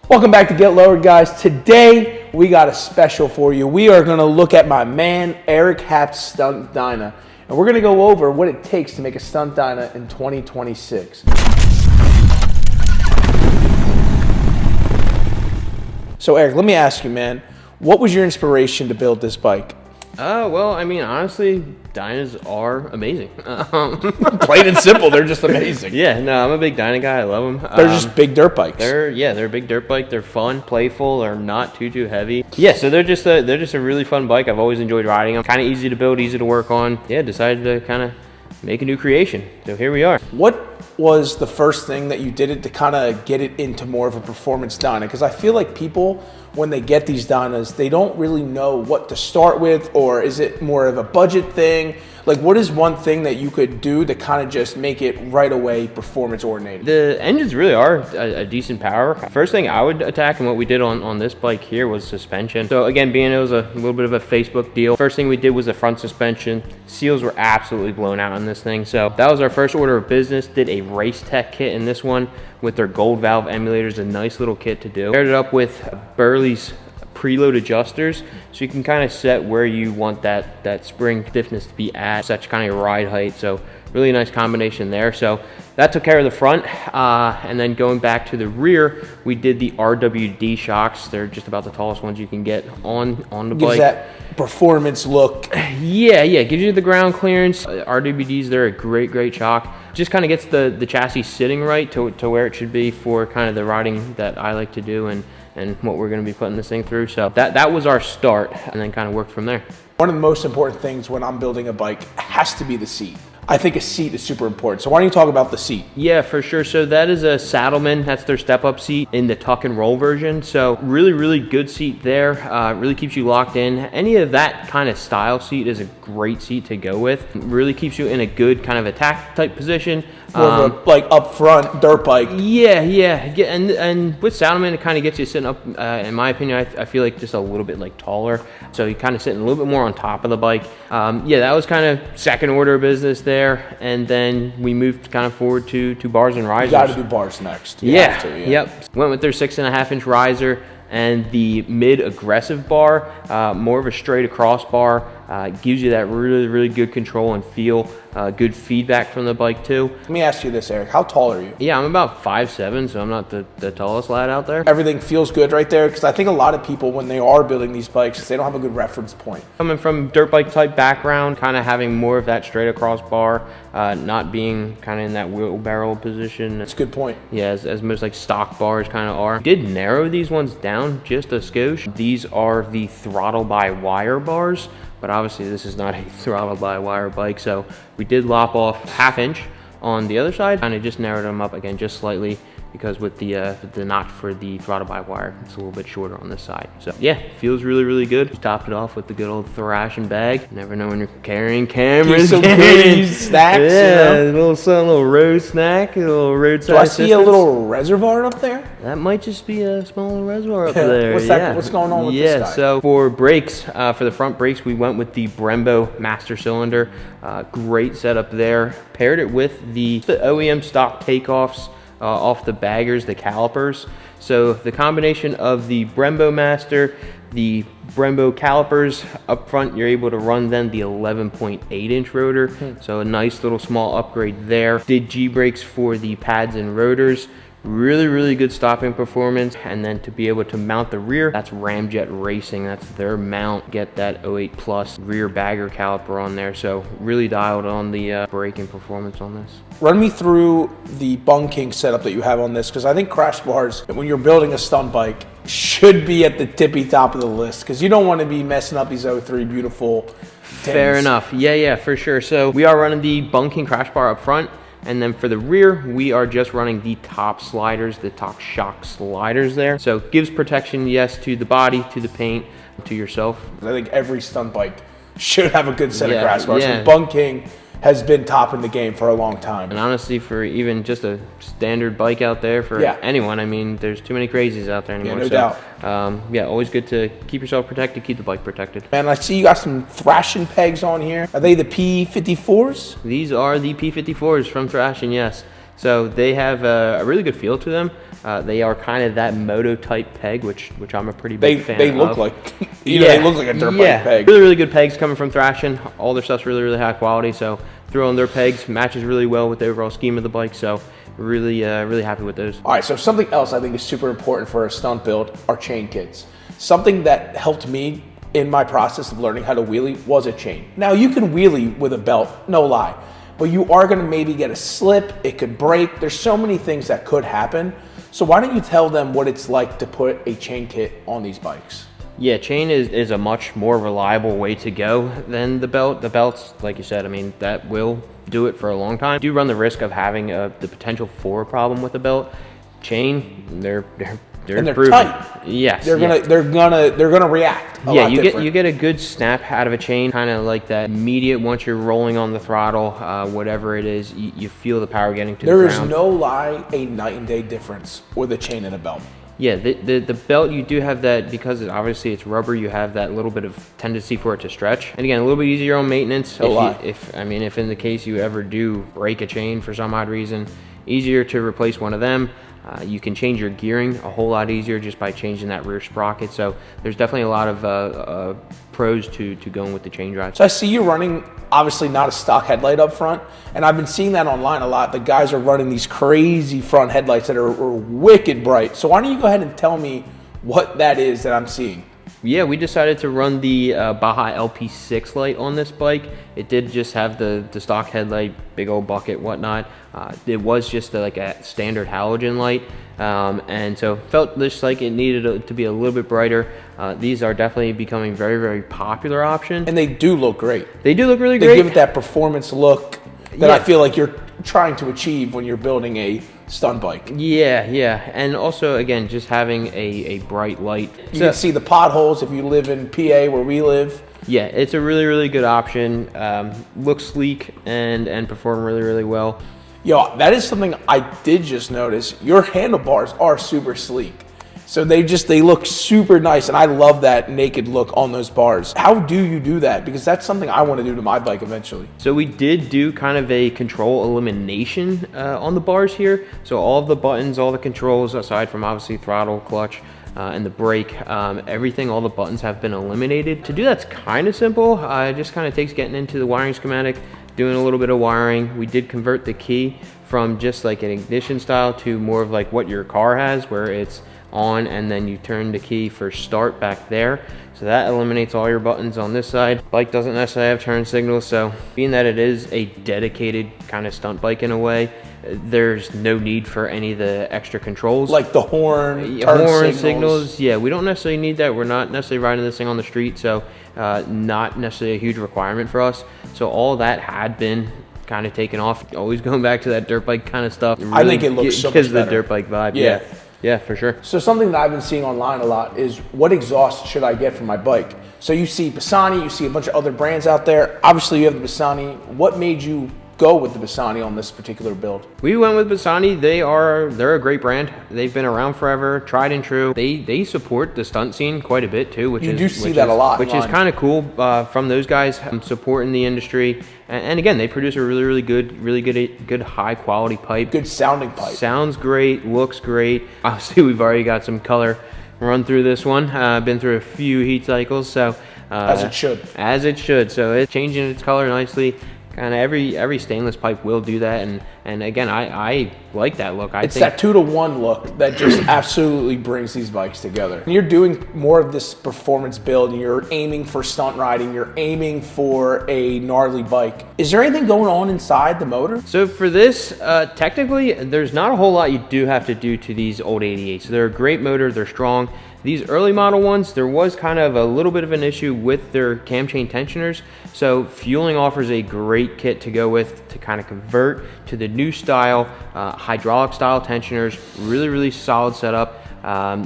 Welcome back to Get Lowered, guys. Today, we got a special for you. We are going to look at my man, Eric Hapt's Stunt Dyna. And we're going to go over what it takes to make a Stunt Dyna in 2026. So, Eric, let me ask you, man, what was your inspiration to build this bike? Well, I mean, honestly, Dynas are amazing. Plain and simple, they're just amazing. Yeah, no, I'm a big Dyna guy. I love them. They're just big dirt bikes. They're a big dirt bike. They're fun, playful, they're not too heavy. Yeah, so they're just a really fun bike. I've always enjoyed riding them. Kind of easy to build, easy to work on. Yeah, decided to kind of make a new creation. So here we are. What was the first thing that you did to kind of get it into more of a performance Dyna? Because I feel like people, when they get these Dynas, they don't really know what to start with, or is it more of a budget thing? Like, what is one thing that you could do to kind of just make it right away performance oriented? The engines really are a decent power. First thing I would attack, and what we did on this bike here, was suspension. So again, being it was a little bit of a Facebook deal, first thing we did was the front suspension. Seals were absolutely blown out on this thing. So that was our first order of business. Did a race tech kit in this one with their gold valve emulators, a nice little kit to do. Paired it up with Burley's preload adjusters, so you can kind of set where you want that spring stiffness to be at, such kind of your ride height. So really nice combination there. So that took care of the front, and then going back to the rear, we did the RWD shocks. They're just about the tallest ones you can get on the bike. Gives that performance look. Yeah, gives you the ground clearance. RWDs, they're a great shock. Just kind of gets the chassis sitting right to where it should be for kind of the riding that I like to do and what we're going to be putting this thing through. So that was our start, and then kind of worked from there. One of the most important things when I'm building a bike has to be the seat. I think a seat is super important. So why don't you talk about the seat? Yeah, for sure. So that is a Saddleman. That's their step-up seat in the tuck and roll version. So really good seat there. Really keeps you locked in. Any of that kind of style seat is a great seat to go with. Really keeps you in a good kind of attack type position. More of a, like, up front dirt bike. Yeah. And with Saddleman, it kind of gets you sitting up, in my opinion, I feel like just a little bit like taller. So you kind of sitting a little bit more on top of the bike. Yeah, that was kind of second order of business there. And then we moved kind of forward to bars and risers. You got to do bars next. Yeah. Yep. Went with their 6.5-inch riser and the mid aggressive bar, more of a straight across bar. Gives you that really good control and feel. Good feedback from the bike too. Let me ask you this, Eric. How tall are you? Yeah, I'm about 5'7", so I'm not the tallest lad out there. Everything feels good right there, because I think a lot of people, when they are building these bikes, they don't have a good reference point. Coming from dirt bike type background, kind of having more of that straight across bar, not being kind of in that wheelbarrow position. That's a good point. Yeah, as most like stock bars kind of are. Did narrow these ones down just a skosh. These are the throttle by wire bars, but obviously this is not a throttle by wire bike, so we did lop off 1/2 inch on the other side, and I just narrowed them up again just slightly, because with the notch for the throttle by wire, it's a little bit shorter on this side. So yeah, feels really good. Just topped it off with the good old thrashing bag. Never know when you're carrying cameras. Some goodies, snacks. Yeah, a little road snack, a little roadside. Do I see a little reservoir up there? That might just be a small little reservoir up there. What's going on with this guy? So for brakes, for the front brakes, we went with the Brembo Master Cylinder. Great setup there. Paired it with the OEM stock takeoffs off the baggers, the calipers. So the combination of the Brembo Master, the Brembo calipers up front, you're able to run then the 11.8-inch rotor. So a nice little small upgrade there. Did G-brakes for the pads and rotors. Really good stopping performance. And then to be able to mount the rear, that's Ramjet Racing. That's their mount. Get that 08 plus rear bagger caliper on there. So really dialed on the braking performance on this. Run me through the bunking setup that you have on this, because I think crash bars, when you're building a stunt bike, should be at the tippy top of the list, because you don't want to be messing up these 03 beautiful tins. Fair enough. Yeah, for sure. So we are running the bunking crash bar up front. And then for the rear, we are just running the top sliders, the top shock sliders there. So gives protection, yes, to the body, to the paint, to yourself. I think every stunt bike should have a good set of crash bars. And bunking has been top in the game for a long time. And honestly, for even just a standard bike out there for anyone, I mean, there's too many crazies out there anymore. Yeah, no doubt. Yeah, always good to keep yourself protected, keep the bike protected. And I see you got some thrashing pegs on here. Are they the P54s? These are the P54s from Thrashing, yes. So they have a really good feel to them. They are kind of that moto type peg, which I'm a pretty big fan of. They look like, they look like a dirt bike peg. Really good pegs coming from Thrashin. All their stuff's really high quality. So throwing their pegs matches really well with the overall scheme of the bike. So really happy with those. All right, so something else I think is super important for a stunt build are chain kits. Something that helped me in my process of learning how to wheelie was a chain. Now you can wheelie with a belt, no lie, but you are gonna maybe get a slip, it could break. There's so many things that could happen. So why don't you tell them what it's like to put a chain kit on these bikes? Yeah, chain is a much more reliable way to go than the belt. The belts, like you said, I mean, that will do it for a long time. You do run the risk of having the potential for a problem with the belt. Chain, they're proven. Tight. Yes, they're gonna react. You get a good snap out of a chain, kind of like that immediate once you're rolling on the throttle, whatever it is, you feel the power getting to the ground. There is no lie, a night and day difference with a chain and a belt. Yeah, the belt, you do have that, because obviously it's rubber, you have that little bit of tendency for it to stretch. And again, a little bit easier on maintenance. If in the case you ever do break a chain for some odd reason, easier to replace one of them. You can change your gearing a whole lot easier just by changing that rear sprocket. So there's definitely a lot of pros to going with the chain drive. So I see you running, obviously not a stock headlight up front, and I've been seeing that online a lot. The guys are running these crazy front headlights that are wicked bright. So why don't you go ahead and tell me what that is that I'm seeing? Yeah, we decided to run the Baja LP6 light on this bike. It did just have the stock headlight, big old bucket, whatnot. It was just like a standard halogen light, and so felt just like it needed to be a little bit brighter. These are definitely becoming very popular option. And they do look great. They do look really great. They give it that performance look that I feel like you're trying to achieve when you're building a stunt bike. Yeah, and also again, just having a bright light. You can see the potholes if you live in PA where we live. Yeah, it's a really good option. Looks sleek and perform really well. Yo, that is something I did just notice. Your handlebars are super sleek. So they look super nice, and I love that naked look on those bars. How do you do that? Because that's something I want to do to my bike eventually. So we did do kind of a control elimination on the bars here. So all of the buttons, all the controls, aside from obviously throttle, clutch, and the brake, everything, all the buttons have been eliminated. To do that's kind of simple. It just kind of takes getting into the wiring schematic, doing a little bit of wiring. We did convert the key from just like an ignition style to more of like what your car has, where it's on and then you turn the key for start back there. So that eliminates all your buttons on this side. Bike doesn't necessarily have turn signals, so being that it is a dedicated kind of stunt bike in a way, there's no need for any of the extra controls. Like the horn, turn signals. Yeah, we don't necessarily need that. We're not necessarily riding this thing on the street, so not necessarily a huge requirement for us. So all that had been kind of taken off. Always going back to that dirt bike kind of stuff. Really, I think it looks so much better. Because of the dirt bike vibe, yeah, for sure. So something that I've been seeing online a lot is what exhaust should I get for my bike? So you see Bassani, you see a bunch of other brands out there. Obviously you have the Bassani. What made you go with the Bassani on this particular build? We went with Bassani. They're a great brand. They've been around forever, tried and true. They support the stunt scene quite a bit too, which is a lot, which is kind of cool from those guys supporting the industry. And again, they produce a really good high quality pipe. Good sounding pipe. Sounds great, looks great. Obviously, we've already got some color run through this one. Been through a few heat cycles, so as it should. As it should. So it's changing its color nicely. Kind of every stainless pipe will do that, and again, I like that look. I think that 2-to-1 look that just absolutely brings these bikes together. You're doing more of this performance build, and you're aiming for stunt riding, you're aiming for a gnarly bike. Is there anything going on inside the motor? So for this, technically, there's not a whole lot you do have to do to these old 88s. So they're a great motor, they're strong. These early model ones, there was kind of a little bit of an issue with their cam chain tensioners. So Fueling offers a great kit to go with to kind of convert to the new style, hydraulic style tensioners, really solid setup.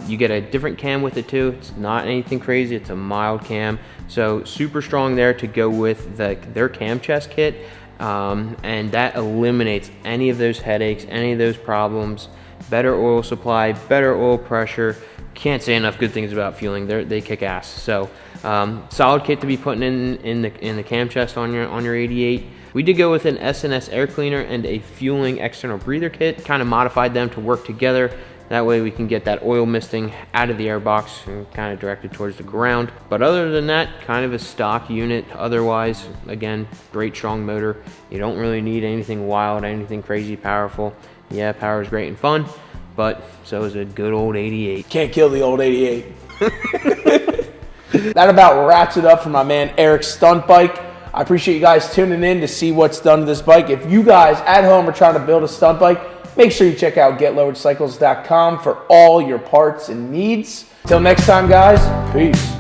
You get a different cam with it too. It's not anything crazy, it's a mild cam. So super strong there to go with their cam chest kit. And that eliminates any of those headaches, any of those problems. Better oil supply, better oil pressure. Can't say enough good things about Fueling. They kick ass. So solid kit to be putting in the cam chest on your 88. We did go with an S&S air cleaner and a Fueling external breather kit. Kind of modified them to work together. That way we can get that oil misting out of the airbox and kind of directed towards the ground. But other than that, kind of a stock unit. Otherwise, again, great strong motor. You don't really need anything wild, anything crazy powerful. Yeah, power is great and fun, but so is a good old 88. Can't kill the old 88. That about wraps it up for my man Eric's stunt bike. I appreciate you guys tuning in to see what's done to this bike. If you guys at home are trying to build a stunt bike, make sure you check out getloweredcycles.com for all your parts and needs. Till next time, guys, peace.